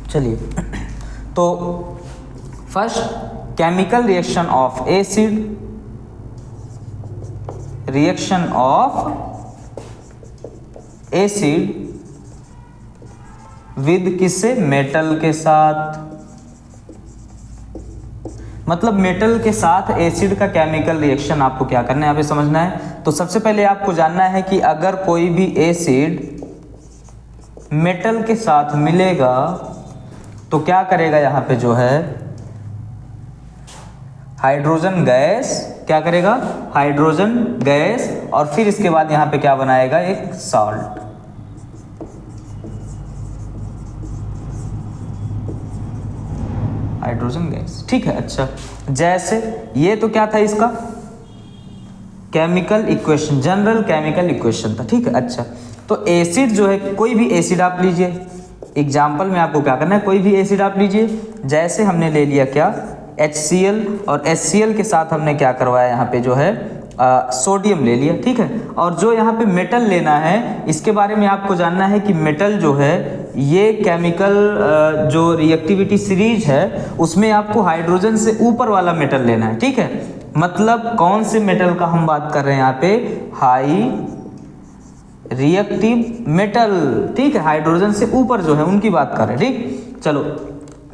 चलिए, तो first chemical reaction of acid, reaction of acid with किससे, मेटल के साथ, मतलब मेटल के साथ एसिड का केमिकल रिएक्शन आपको क्या करना है, यहाँ पे समझना है। तो सबसे पहले आपको जानना है कि अगर कोई भी एसिड मेटल के साथ मिलेगा तो क्या करेगा, यहाँ पे जो है हाइड्रोजन गैस, क्या करेगा, हाइड्रोजन गैस, और फिर इसके बाद यहाँ पे क्या बनाएगा, एक सॉल्ट, हाइड्रोजन गैस, ठीक है। अच्छा, जैसे ये तो क्या था, इसका chemical equation, general chemical equation था, ठीक है। अच्छा, तो एसिड जो है, कोई भी एसिड आप लीजिए, एग्जाम्पल में आपको क्या करना है, कोई भी एसिड आप लीजिए, जैसे हमने ले लिया क्या, HCl, और HCl के साथ हमने क्या करवाया, यहाँ पे जो है सोडियम ले लिया, ठीक है। और जो यहाँ पे मेटल लेना है, इसके बारे में आपको जानना है कि मेटल जो है ये केमिकल जो रिएक्टिविटी सीरीज है उसमें आपको हाइड्रोजन से ऊपर वाला मेटल लेना है, ठीक है। मतलब कौन से मेटल का हम बात कर रहे हैं यहाँ पे, हाई रिएक्टिव मेटल, ठीक है, हाइड्रोजन से ऊपर जो है उनकी बात कर रहे हैं, ठीक। चलो,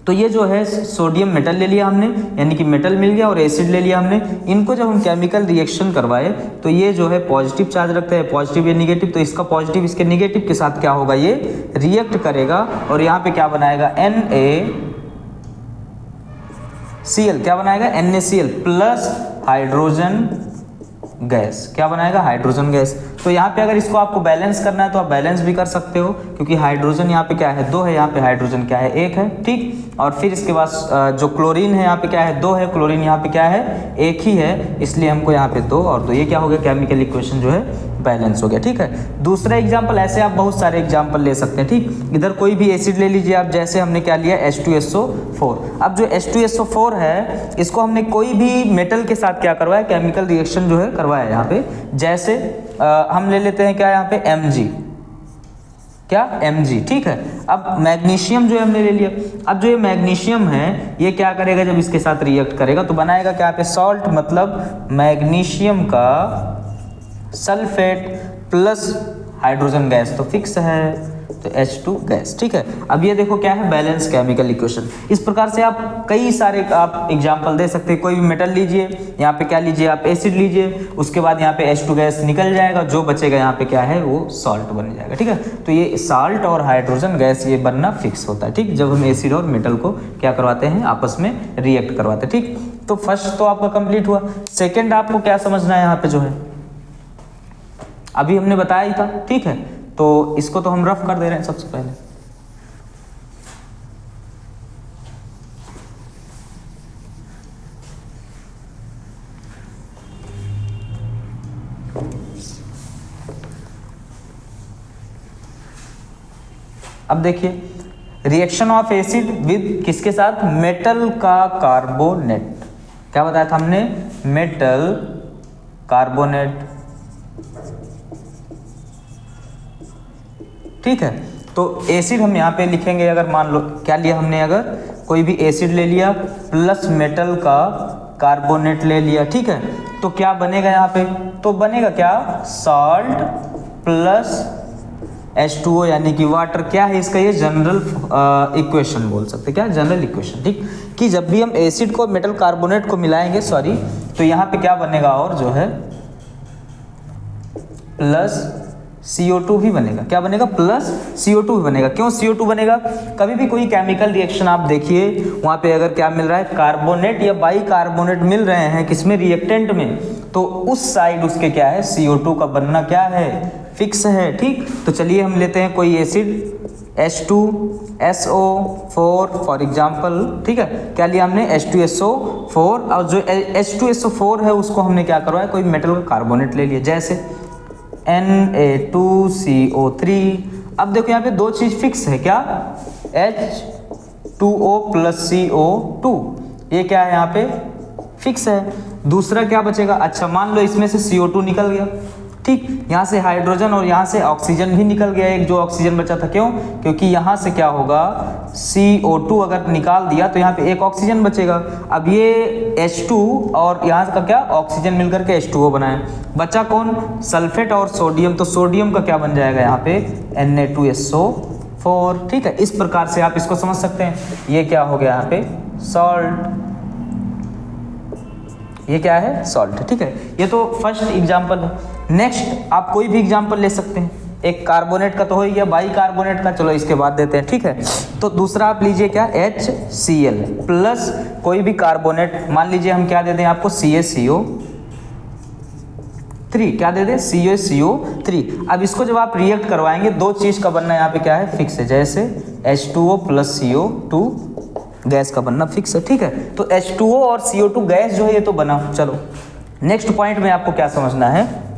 तो ये जो है सोडियम मेटल ले लिया हमने, यानी कि मेटल मिल गया, और एसिड ले लिया हमने। इनको जब हम केमिकल रिएक्शन करवाए तो ये जो है पॉजिटिव चार्ज रखते हैं, पॉजिटिव या निगेटिव, तो इसका पॉजिटिव इसके निगेटिव के साथ क्या होगा, ये रिएक्ट करेगा और यहाँ पे क्या बनाएगा, NaCl, क्या बनाएगा, NaCl प्लस हाइड्रोजन गैस, क्या बनाएगा, हाइड्रोजन गैस। तो यहाँ पे अगर इसको आपको बैलेंस करना है तो आप बैलेंस भी कर सकते हो, क्योंकि हाइड्रोजन यहाँ पे क्या है, 2 है, यहाँ पे हाइड्रोजन क्या है, 1 है, ठीक। और फिर इसके बाद जो क्लोरीन है यहाँ पे क्या है, 2 है, क्लोरीन यहाँ पे क्या है, 1 ही है, इसलिए हमको यहाँ पे 2 और 2, ये क्या हो गया, केमिकल इक्वेशन जो है बैलेंस हो गया, ठीक है। दूसरा एग्जाम्पल, ऐसे आप बहुत सारे एग्जाम्पल ले सकते हैं, ठीक। इधर कोई भी एसिड ले लीजिए आप, जैसे हमने क्या लिया, H2SO4। अब जो H2SO4 है इसको हमने कोई भी मेटल के साथ क्या करवाया, केमिकल रिएक्शन जो है करवाया यहाँ पे। जैसे हम ले लेते हैं क्या यहाँ पे, Mg, क्या, Mg, ठीक है। अब मैग्नीशियम जो है हमने ले लिया। अब जो ये मैग्नीशियम है ये क्या करेगा, जब इसके साथ रिएक्ट करेगा तो बनाएगा क्या पे, सॉल्ट, मतलब मैग्नीशियम का सल्फेट प्लस हाइड्रोजन गैस तो फिक्स है, तो H2 गैस, ठीक है। अब ये देखो क्या है, बैलेंस केमिकल इक्वेशन। इस प्रकार से आप कई सारे आप एग्जांपल दे सकते हैं। कोई भी मेटल लीजिए, यहाँ पे क्या लीजिए आप, एसिड लीजिए, उसके बाद यहाँ पे H2 गैस निकल जाएगा, जो बचेगा यहाँ पे क्या है, वो सॉल्ट बन जाएगा, ठीक है। तो ये साल्ट और हाइड्रोजन गैस ये बनना फिक्स होता है, ठीक, जब हम एसिड और मेटल को क्या करवाते हैं, आपस में रिएक्ट करवाते हैं, ठीक। तो फर्स्ट तो आपका कंप्लीट हुआ। सेकेंड आपको क्या समझना है यहाँ पे, जो है अभी हमने बताया ही था, ठीक है। तो इसको तो हम रफ कर दे रहे हैं सबसे पहले। अब देखिए, रिएक्शन ऑफ एसिड विद किसके साथ, मेटल का कार्बोनेट। क्या बताया था हमने, मेटल कार्बोनेट, ठीक है। तो एसिड हम यहाँ पे लिखेंगे, अगर मान लो क्या लिया हमने, अगर कोई भी एसिड ले लिया प्लस मेटल का कार्बोनेट ले लिया, ठीक है। तो क्या बनेगा यहाँ पे, तो बनेगा क्या, सॉल्ट प्लस H2O यानी कि वाटर। क्या है इसका, ये जनरल इक्वेशन बोल सकते हैं, क्या, जनरल इक्वेशन, ठीक। कि जब भी हम एसिड को मेटल कार्बोनेट को मिलाएंगे, सॉरी, तो यहाँ पे क्या बनेगा, और जो है प्लस CO2 भी बनेगा। क्या बनेगा, प्लस CO2 भी बनेगा। क्यों CO2 बनेगा, कभी भी कोई केमिकल रिएक्शन आप देखिए, वहाँ पे अगर क्या मिल रहा है, कार्बोनेट या बाई कार्बोनेट मिल रहे हैं, किसमें, रिएक्टेंट में, तो उस साइड उसके क्या है, CO2 का बनना क्या है, फिक्स है, ठीक। तो चलिए हम लेते हैं कोई एसिड H2SO4 फॉर एग्जाम्पल, ठीक है। क्या लिया हमने, H2SO4, और जो H2SO4 है उसको हमने क्या करवाया, कोई मेटल का कार्बोनेट ले लिया, जैसे Na2CO3। अब देखो यहाँ पे 2 चीज फिक्स है, क्या, H2O प्लस CO2, ये क्या है यहाँ पे फिक्स है। दूसरा क्या बचेगा, अच्छा मान लो इसमें से CO2 निकल गया, ठीक, यहाँ से हाइड्रोजन और यहाँ से ऑक्सीजन भी निकल गया, एक जो ऑक्सीजन बचा था। क्यों, क्योंकि यहाँ से क्या होगा, CO2 अगर निकाल दिया तो यहाँ पे एक ऑक्सीजन बचेगा। अब ये H2 और यहाँ का क्या, ऑक्सीजन मिलकर के H2O बनाए, बचा कौन, सल्फेट और सोडियम। तो सोडियम का क्या बन जाएगा यहाँ पे, Na2SO4, ठीक है। इस प्रकार से आप इसको समझ सकते हैं। ये क्या हो गया यहाँ पे, सॉल्ट, ये क्या है, सॉल्ट, ठीक है। ये तो फर्स्ट एग्जांपल है। नेक्स्ट आप कोई भी एग्जांपल ले सकते हैं, एक कार्बोनेट का तो हो गया, बाई कार्बोनेट का, चलो इसके बाद देते हैं, ठीक है। तो दूसरा आप लीजिए क्या, HCl प्लस कोई भी कार्बोनेट, मान लीजिए हम क्या दे दें आपको, CaCO3, क्या दे दें, CaCO3। अब इसको जब आप रिएक्ट करवाएंगे, 2 चीज का बनना यहाँ पे क्या है, फिक्स है, जैसे H2O प्लस CO2 गैस का बनना फिक्स है, ठीक है। तो H2O और CO2 गैस जो है ये तो बना। चलो नेक्स्ट पॉइंट में आपको क्या समझना है,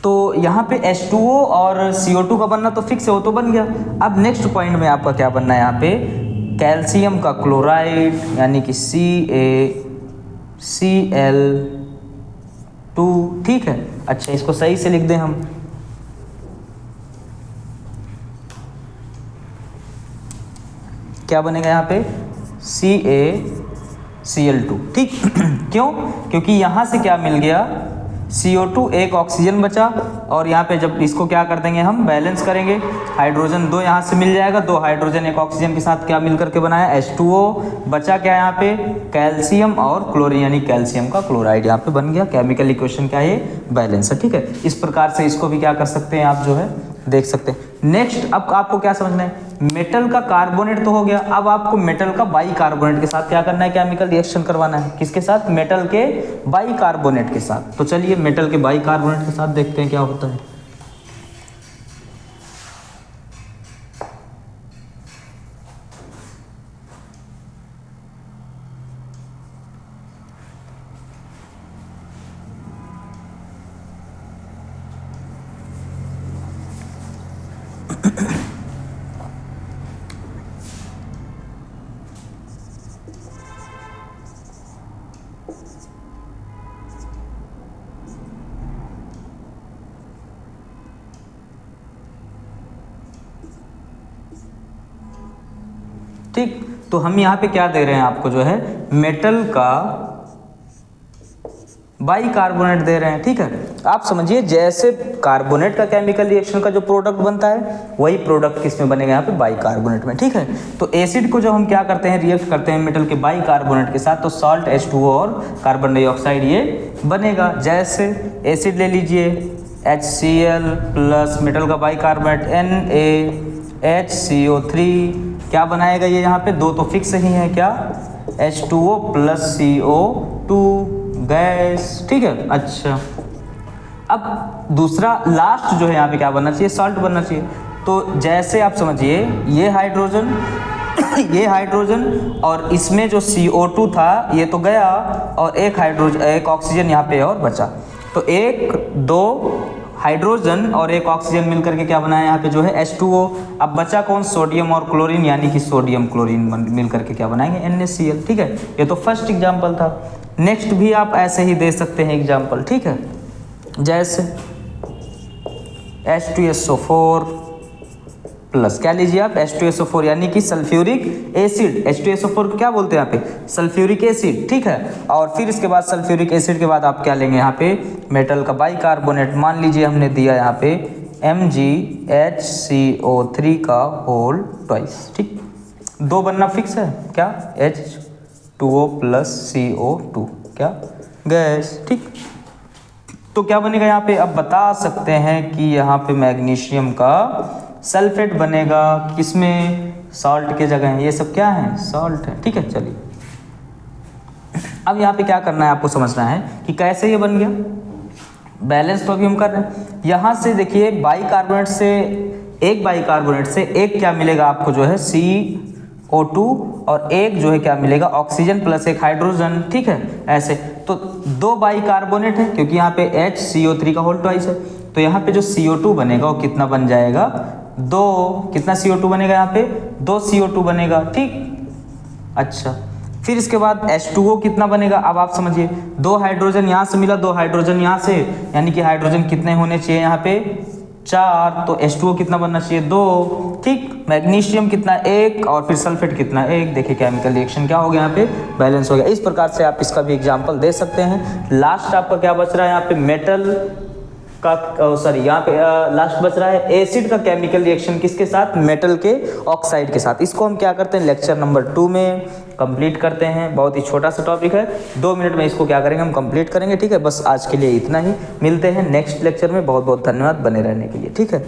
तो यहाँ पे H2O और CO2 का बनना तो फिक्स है, वो तो बन गया। अब नेक्स्ट पॉइंट में आपका क्या बनना है यहाँ पे, कैल्शियम का क्लोराइड यानी कि CaCl2, ठीक है। अच्छा, इसको सही से लिख दें हम, क्या बनेगा यहाँ पे CaCl2, ठीक। क्यों? क्योंकि यहाँ से क्या मिल गया, CO2 एक ऑक्सीजन बचा, और यहाँ पे जब इसको क्या कर देंगे हम, बैलेंस करेंगे, हाइड्रोजन 2 यहाँ से मिल जाएगा, 2 हाइड्रोजन एक ऑक्सीजन के साथ क्या मिल करके बनाया, H2O, बचा क्या यहाँ पे, कैल्शियम और क्लोरीन यानी कैल्शियम का क्लोराइड यहाँ पे बन गया। केमिकल इक्वेशन क्या है, बैलेंस है, ठीक है। इस प्रकार से इसको भी क्या कर सकते हैं आप, जो है देख सकते हैं। नेक्स्ट अब आपको क्या समझना है, मेटल का कार्बोनेट तो हो गया, अब आपको मेटल का बाई कार्बोनेट के साथ क्या करना है, केमिकल रिएक्शन करवाना है। किसके साथ, मेटल के बाई कार्बोनेट के साथ। तो चलिए मेटल के बाई कार्बोनेट के साथ देखते हैं क्या होता है। ठीक, तो हम यहाँ पे क्या दे रहे हैं आपको, जो है मेटल का बाई कार्बोनेट दे रहे हैं, ठीक है। आप समझिए जैसे कार्बोनेट का केमिकल रिएक्शन का जो प्रोडक्ट बनता है, वही प्रोडक्ट किस में बनेगा, यहाँ पे बाई कार्बोनेट में, ठीक है। तो एसिड को जब हम क्या करते हैं, रिएक्ट करते हैं मेटल के बाई कार्बोनेट के साथ, तो सॉल्ट H2O और कार्बन डाइऑक्साइड ये बनेगा। जैसे एसिड ले लीजिए HCl प्लस मेटल का बाई कार्बोनेट NaHCO3, क्या बनाएगा ये, यहाँ पे 2 तो फिक्स ही है, क्या, H2O प्लस CO2 गैस, ठीक है। अच्छा, अब दूसरा लास्ट जो है यहाँ पे क्या बनना चाहिए, सॉल्ट बनना चाहिए। तो जैसे आप समझिए ये हाइड्रोजन ये हाइड्रोजन और इसमें जो CO2 था ये तो गया, और एक ऑक्सीजन यहाँ पे और बचा। तो 1 2 हाइड्रोजन और एक ऑक्सीजन मिलकर के क्या बनाया यहाँ पे, जो है H2O। अब बचा कौन, सोडियम और क्लोरीन, यानी कि सोडियम क्लोरीन मिलकर के क्या बनाएंगे, NaCl, ठीक है। ये तो फर्स्ट एग्जाम्पल था। नेक्स्ट भी आप ऐसे ही दे सकते हैं एग्जाम्पल, ठीक है। जैसे H2SO4 प्लस क्या लीजिए आप, H2SO4 यानी कि सल्फ्यूरिक एसिड। H2SO4 को क्या बोलते हैं यहाँ पे, सल्फ्यूरिक एसिड, ठीक है। और फिर इसके बाद सल्फ्यूरिक एसिड के बाद आप क्या लेंगे यहाँ पे, मेटल का बाई कार्बोनेट, मान लीजिए हमने दिया यहाँ पे MgHCO3 का होल ट्वाइस, ठीक। 2 बनना फिक्स है, क्या, H2O प्लस CO2, क्या, गैस, ठीक। तो क्या बनेगा यहाँ पे, अब बता सकते हैं कि यहाँ पे मैग्नीशियम का सल्फेट बनेगा, किसमें, सॉल्ट के जगह है, ये सब क्या है, सॉल्ट है, ठीक है। चलिए अब यहाँ पे क्या करना है आपको समझना है कि कैसे ये बन गया, बैलेंस तो अभी हम कर रहे हैं। यहाँ से देखिए बाई कार्बोनेट से एक क्या मिलेगा आपको, जो है CO2, और एक जो है क्या मिलेगा, ऑक्सीजन प्लस एक हाइड्रोजन, ठीक है। ऐसे तो 2 बाई कार्बोनेट है, क्योंकि यहाँ पे HCO3 का होल ट्वाइस है, तो यहाँ पे जो CO2 बनेगा वो कितना बन जाएगा, 2, कितना CO2 बनेगा यहाँ पे, 2 CO2 बनेगा, ठीक। अच्छा, फिर इसके बाद H2O कितना बनेगा, अब आप समझिए 2 हाइड्रोजन यहाँ से मिला, 2 हाइड्रोजन यहाँ से, यानी कि हाइड्रोजन कितने होने चाहिए यहाँ पे, 4, तो H2O कितना बनना चाहिए, 2, ठीक। मैग्नीशियम कितना, 1, और फिर सल्फेट कितना, 1। देखिए केमिकल रिएक्शन क्या हो गया, यहाँ पे बैलेंस हो गया। इस प्रकार से आप इसका भी एग्जांपल दे सकते हैं। लास्ट आपका क्या बच रहा है यहाँ पे, मेटल का, यहाँ पे लास्ट बच रहा है एसिड का केमिकल रिएक्शन, किसके साथ, मेटल के ऑक्साइड के साथ। इसको हम क्या करते हैं, लेक्चर नंबर 2 में कंप्लीट करते हैं। बहुत ही छोटा सा टॉपिक है, 2 मिनट में इसको क्या करेंगे, हम कंप्लीट करेंगे, ठीक है। बस आज के लिए इतना ही, मिलते हैं नेक्स्ट लेक्चर में। बहुत बहुत धन्यवाद बने रहने के लिए, ठीक है।